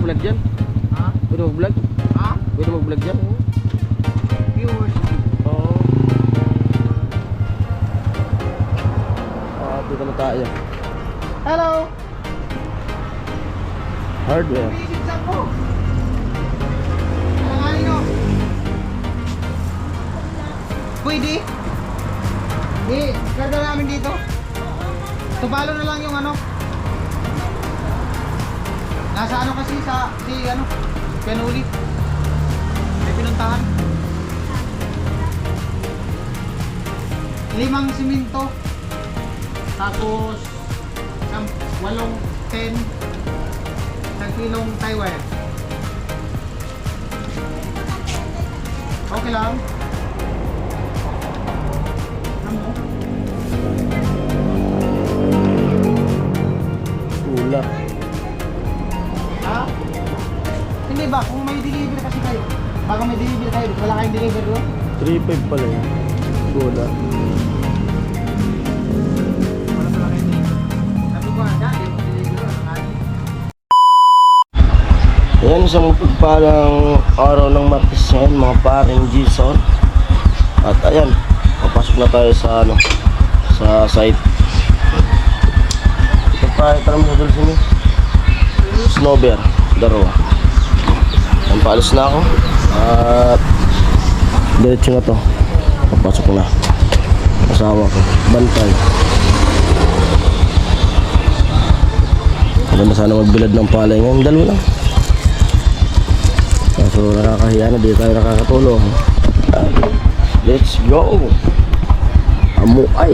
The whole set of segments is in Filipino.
mag-vlog dyan? Ha? Pwede mag-vlog? Ha? Pwede mag-vlog dyan? Viewers. Oo. Dito na tayo. Hello! Hardware. Visit ako! Alanganin nyo! Pwede? Karga namin dito. Tubalo na lang yung ano. Nasa ano kasi sa, Pianuli. May pinuntahan. 5 siminto. Tapos, 8, 10, 1 kilong tie wire. Okay lang. Ano? Ula. Ha? Hindi ba? Kung may deliver kasi kayo. Baka may deliver kayo. Wala kayong deliver doon? 3.5 pala yun. Ula. Wala pala kayo deliver. Sabi ko, dati yung deliver. Ayan, isang pagpalang araw ng Martes ngayon, mga paring Jason. At ayan, papasok na tayo sa ano, sa site. Ito pa, ito naman sa dulce niyo. Snowbear, darawa. Ayan, paalis na ako. At diretso na to. Papasok na. Asawa ko, bantay. Maganda sana magbilad ng palay ngayon, dalawa lang. So nakakahiya na, di tayo nakakatulong. Let's go! Amuay!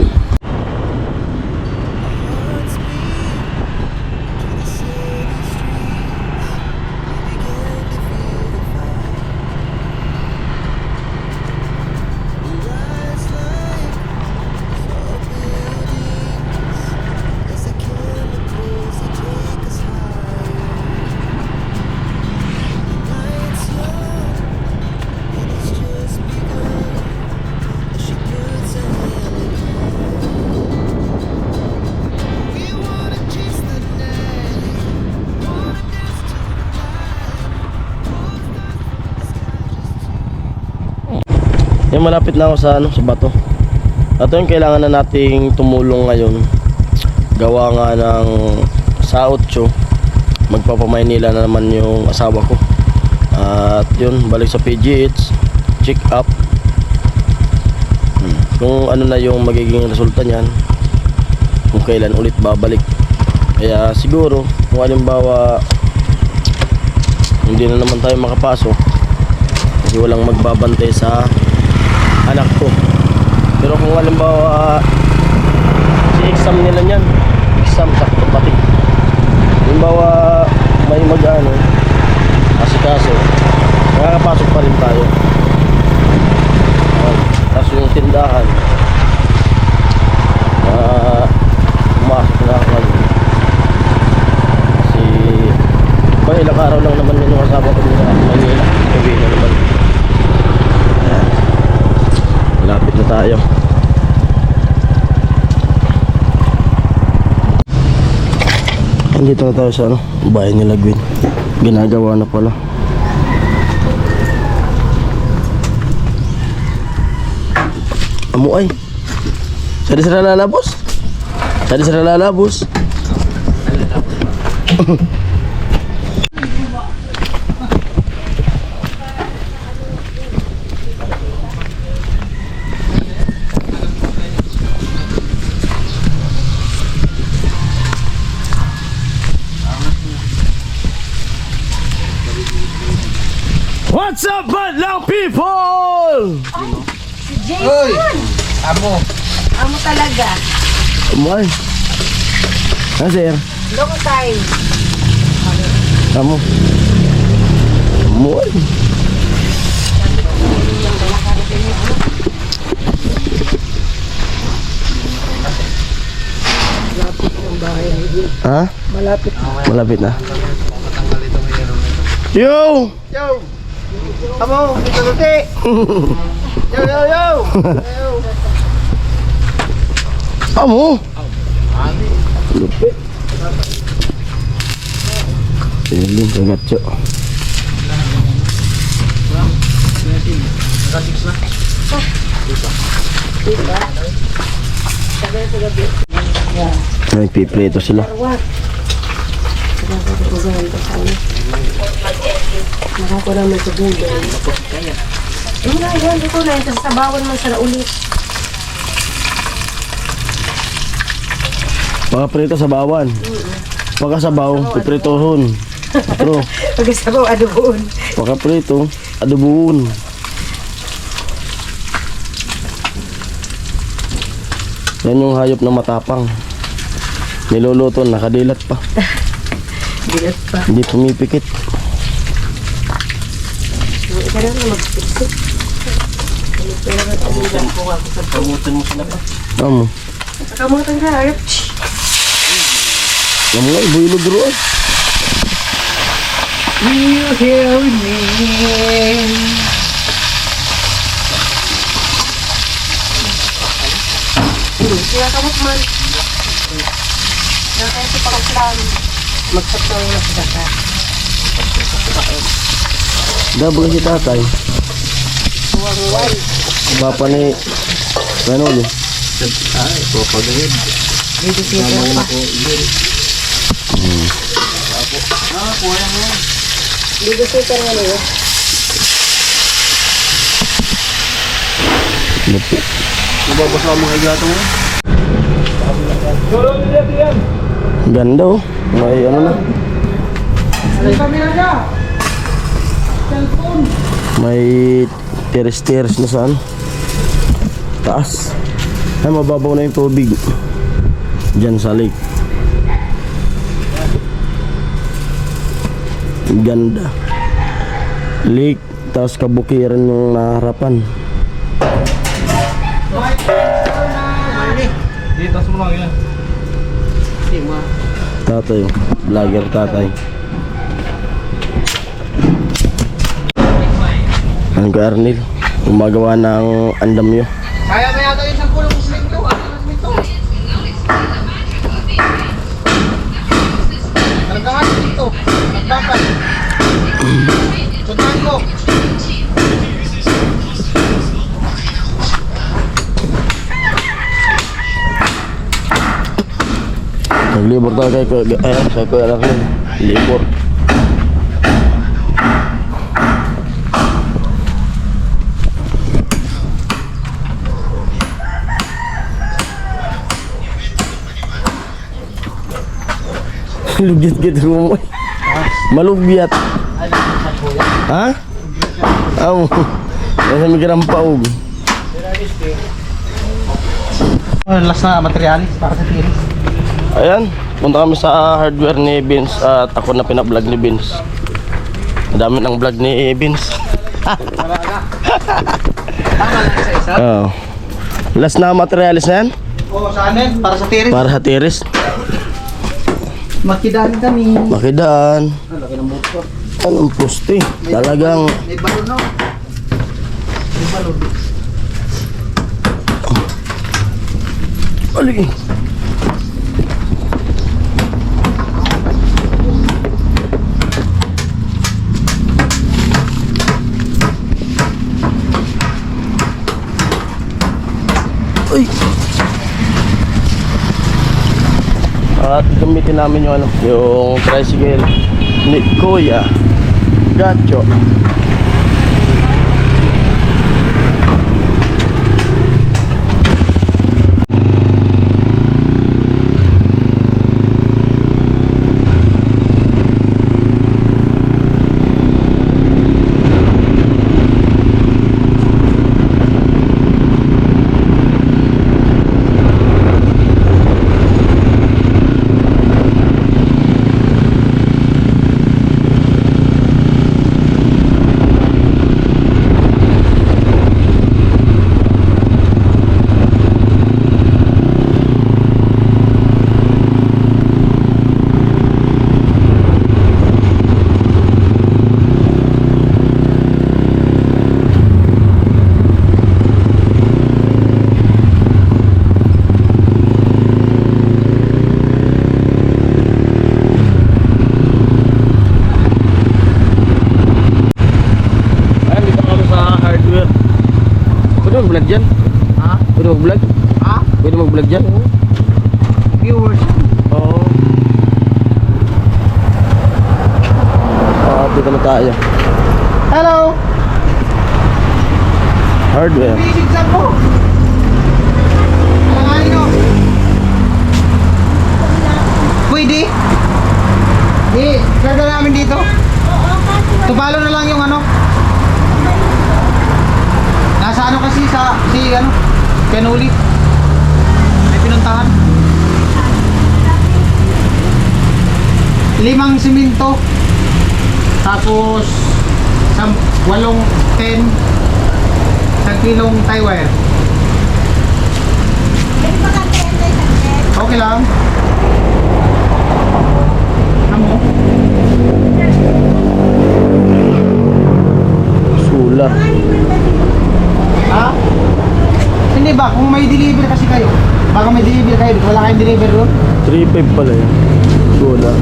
Yung malapit na ako sa ano, sa bato. At yung kailangan na nating tumulong ngayon. Gawa nga ng sa 8, magpapamaynila na naman yung asawa ko. At yun, balik sa PGH, check up. Kung ano na yung magiging resulta niyan, kung kailan ulit babalik. Kaya siguro, kung halimbawa hindi na naman tayo makapasok kasi walang magbabantay sa anak ko. Pero kung halimbawa si exam nila niyan, exam sakto pati. Halimbawa may mag-ano asikaso, makakapasok pa rin tayo. Tapos yung tindahan pumasok na ako ngayon. Kasi ilang araw lang naman yun yung kasama ko nila Manila. Gabi na naman. Malapit na tayo. Andito na tayo sa ano, bahay nila Gwen. Ginagawa na pala. Amuay. Sari sira lalabos. Sari sira lalabos. What's up, Badlang people? Si Jason! Amo! Amo talaga. Amuay. Ah, sir. Long time. Amo. Amuay. Malapit ang bahay ni Ha? Malapit. Malapit na. Yo! Yo! Amo! Ito luti! Yo! Yo! Yo! Yo! Amo! Lupit. Siling kagatso. Diba? Sabi sa gabi. Ay, piprito sila. Nakakura mo sa buhay. Yung nga yan, dito na. Tapos sabawan mo sa ulit. Pagkaprito sa bawan. Pagkasabaw, pipritohon. Pero, Pagkasabaw, adoboon. pagkaprito, adobuon. Yan yung hayop na matapang. Niluluto, nakadilat pa. Bilat pa. Hindi pumipikit. Ika na lang mag-fixit. Kamutan mo sila pa. Amo. Kamutan ka, ayop. Amo nga, ibuilo duro ay. You hear me. Kaya kamot man. Kaya sa pagkaklan. Magsaptaw na sa daka. Dabang si tatay. Huwag-huwag. Papa ni Manolo. Dito siya pa. Dito siya pa nga nyo. Lupi. Nababasa mo kay gato mo. Ganda oh. May ano na. May kamera ka. Cellphone. May terrace na saan. Taas. Ay, mababaw na yung tubig. Diyan sa lake. Ganda. Lake, tapos kabukiran yung naharapan. Dito mo lang yan. Tatay, vlogger tatay. Ang ka Arnil, gumagawa ng andamyo. Kaya ba yata yung 10 simento? Ano yung simento? Talagang dito. Nagdapat. Sundan ko. Naglibor tayo kay Kuya Arnil. Libor. Lugyat-gyat mo mo. Malugyat. Ha? Amo. Nasa migrang paog. Last na materialis para sa tiris. Ayan, punta kami sa hardware ni Vince at ako na pina-vlog ni Vince. Madami ng vlog ni Vince. Tama lang isa-isa. Oh. Last na materialis na yan? Oo, saan yan? Para sa tiris. Para sa tiris. Makidaan kami. Makidaan. Ang laki ng buto. Anong poste? Talagang May balon no? May balon. ali. Uy. At gamitin namin yung ano, yung tricycle ni Kuya Gacho. namin dito. Tupalo na lang yung ano. Nasa ano kasi sa ano, Canoli. May pinuntahan. 5 simento. Tapos 8, 10 isang kilong tie wire. Okay lang. Amo. Sulat. Ha? Hindi ba? Kung may deliver kasi kayo, baka may deliver kayo, wala kayong deliver doon? 3.5 pala yan. Sulat.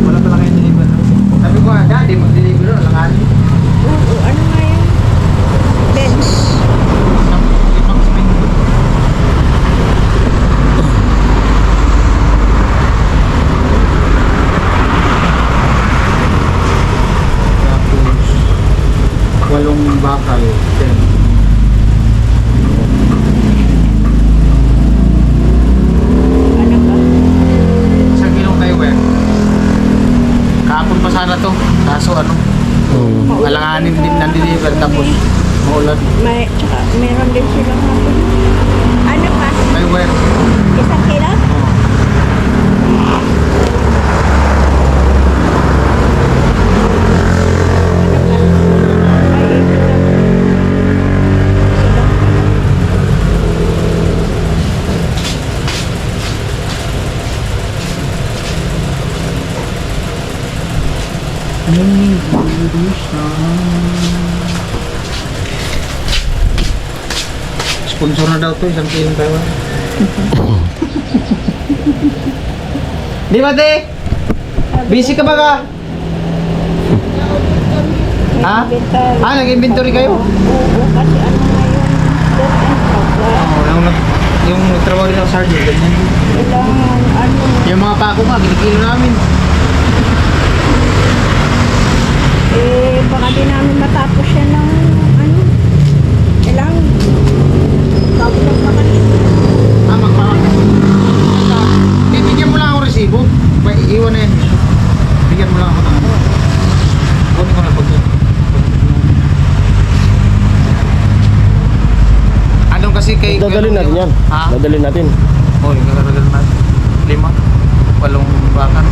Wala pala kayong deliver doon. Sabi ko nga, daddy, mag-deliver doon, langanin. Oo, ano nga yun? Bench. Limang simento. Tapos 8 bakal, 10. Ano ba? Isang kilong tayo eh. Kahapon pa sana to. Kaso ano, alanganin din ng deliver tapos maulan. Tsaka meron din silang hapon. Ano pa? Tayo eh. Isang kilo? Sponsor na daw to, isang kilong tayo. Di ba, te? Busy ka ba ka? Ha? Inventory. Nag-inventory kayo? Oo, kasi ano nga yun? Dot and supply. Yung nagtrabaho rin ako sa Sargent, ganyan. Kailangan ano. Yung mga pako nga, kinikilo namin. Baka di namin matapos yan ng ano. Kailangan. Bago lang makalit. Magpapakit. Bigyan mo lang ako resibo. Iwan na yan. Bigyan mo lang ako ng ano. Kunin ko na pag anong kasi kay... Dadalhin natin yan. Ha? Dadalhin natin. Oo, dadalhin natin. 5. 8 bakan.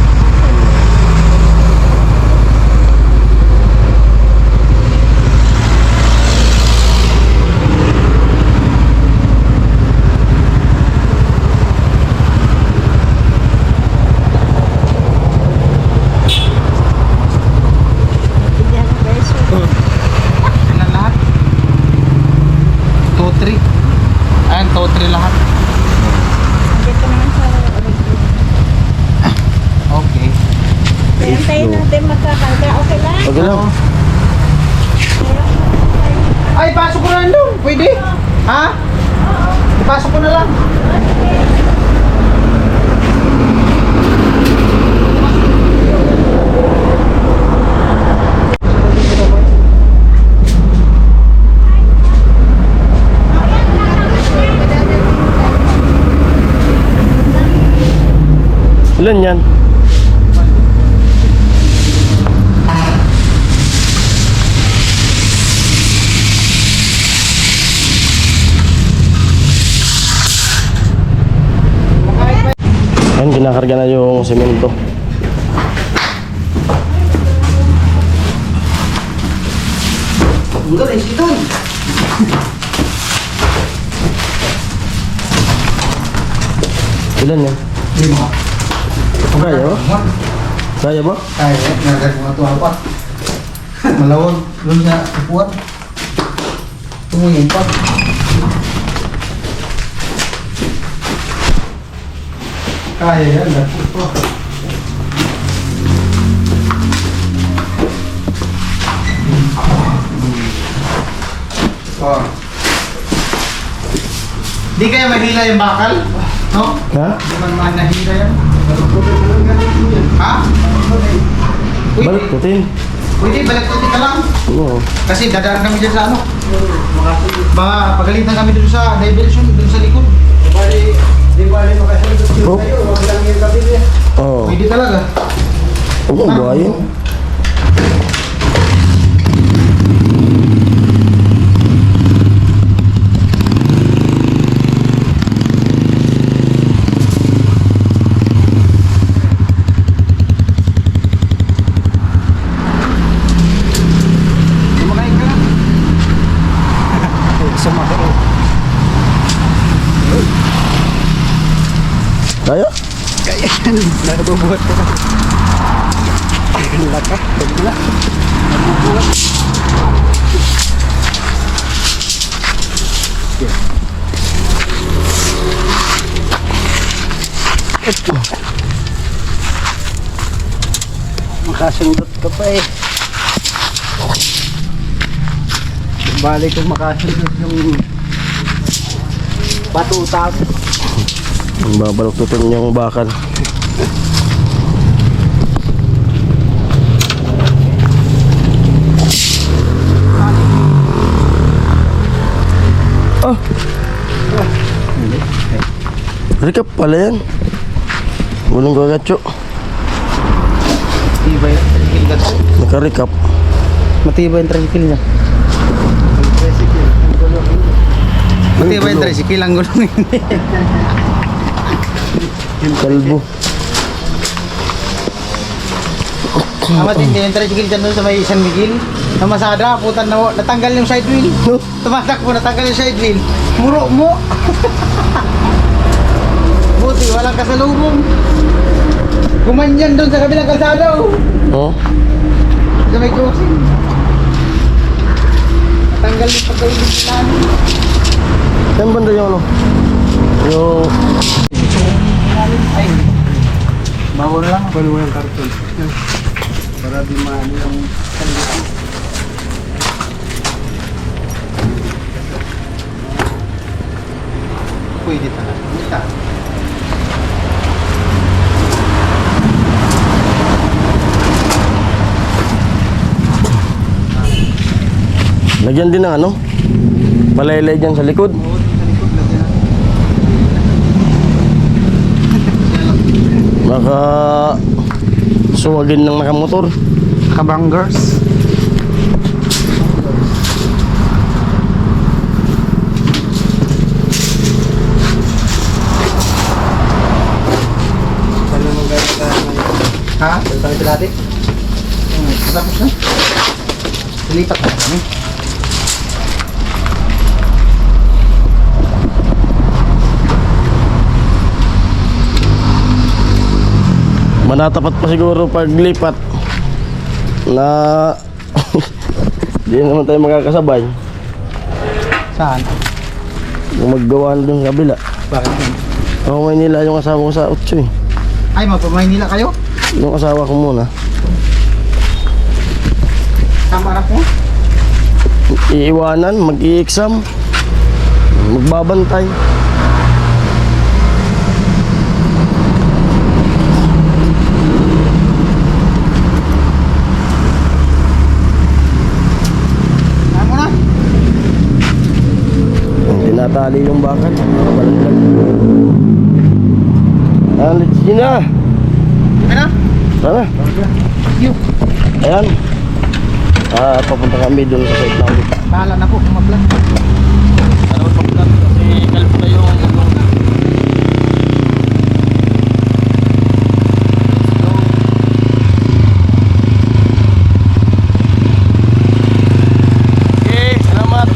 Hindi ako peso. Ilan lahat? 2-3. Ayan, 2-3 lahat. Dito naman sa original. Okay. Kaya tayo natin magkakarga. Okay lang? Okay lang. Ay, pasok ko na lang doon. Pwede? Ha? Ipasok ko na lang. Ilan yan? Ayan, kinakarga na yung semento. Ulo na isiton. Ilan yan? 5. Kaya ba? Kaya ba? Kaya, nagagawin mo ito apa. Malawag. Doon na upuan. Tumungin pa. Kaya yan. Ito. Oh. Di kaya mahila yung bakal? No? Ha? Di man mahila yan? Ha? Pwede. Balik putin. Pwede, balik ko ka lang. Oo. Kasi dadaan kami dyan sa ano. Baka pagalitan kami dun sa diversion, dun sa likod. Oh. Pwede Hindi talaga. Oo, buhayin. Kumakain ka na. Sumakay. Kaya? Kaya yan. Nabubuhat ko na. Ang lakas. Pagmula. Nabubuhat. Ito. Makasundot ka pa eh. Balik kung makasundot yung batuta. Babaluktutin yung bakal. Ah! Rekap pala yan. Walang gagatso. Matibay yung tricycle ka to. Nakarekap. Matibay yung tricycle niya. Matibay yung tricycle, ang gulong hindi. Kalbo. Ang matindi yung tricycle dyan doon sa may San Miguel. Sa Masada, putan na natanggal yung side wheel. Tumatakbo, natanggal yung side wheel. Muro mo. Buti, walang kasalubong. Gumanyan doon sa kabilang kalsada. Oh? Sa may crossing. Natanggal yung pagkailig namin. Saan banda yung ano? Yung... Ay, bago na lang. Pwede mo yung karton. Para di maano yung sandali. Pwede talaga. Pwede. Lagyan din ng ano? Palaylay dyan sa likod. Oo, sa likod lagyan. Baka suwagin ng nakamotor. Kabangers. Paano mo gano'n tayo ngayon? Ha? Paano tayo dati? Tapos na? Silipat na kami. Manatapat pa siguro paglipat na di naman tayo makakasabay Saan? kung maggawa na dun sa kabila. Bakit yun? Ako Maynila yung asawa ko sa 8 eh. Ay, magpamaynila kayo? Yung asawa ko muna. Tama anak mo? Iiwanan, mag-i-exam, magbabantay. Saan mo na? Tinatali yung bakal. Balaglag. Alit na. Di na? Sana. Yung. Ayan. Papunta kami doon sa site namin. Bahala na po, kumaplan. Ano papunta kasi kalpo na yung Okay, salamat.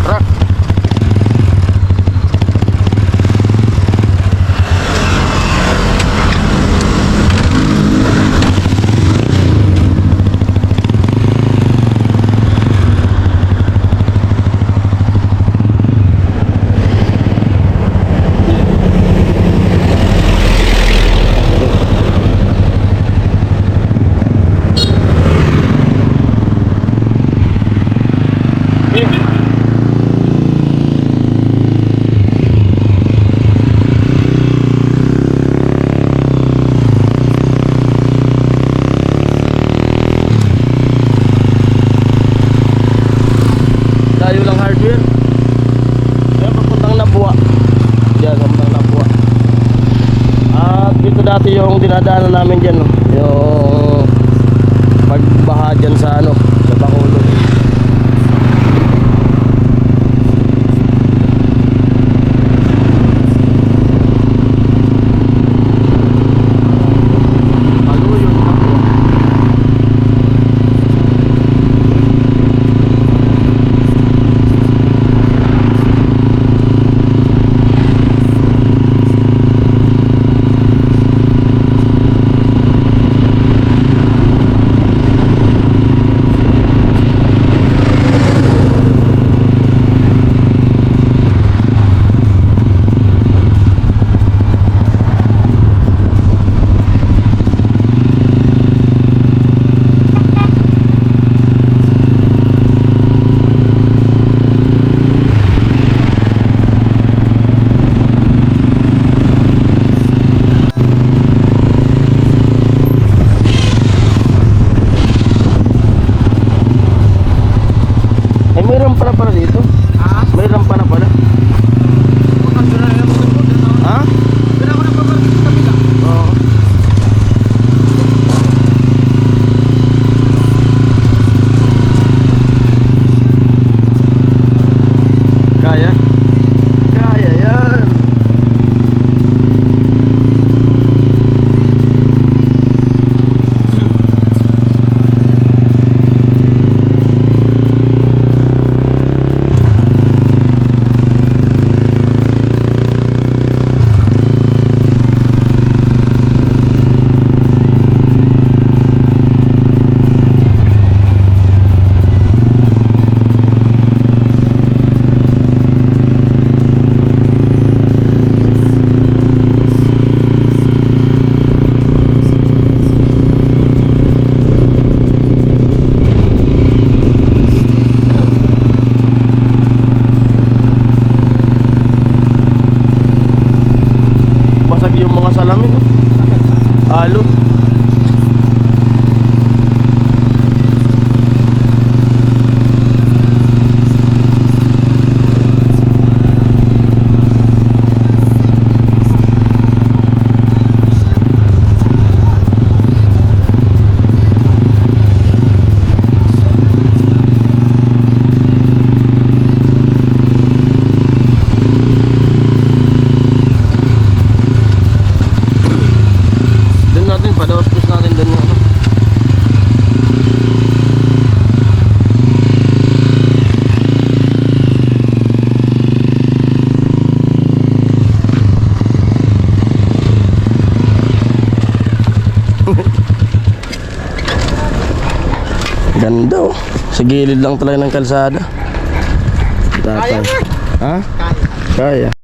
Truck. dati yung dinadaanan namin dyan, no? Yung pagbaha dyan sa ano, sa Bacolod. Maluyod na po. Ay, may rampa na pala dito. Ha? May rampa na pala. Ha? Oo. Kaya? Kaya yan. Basag yung mga salamin, no? Halo. Doon natin, padawas-pus natin doon yung ano. Ganda, oh. Sa gilid lang talaga ng kalsada. Tatay. Ha? Kaya. Kaya.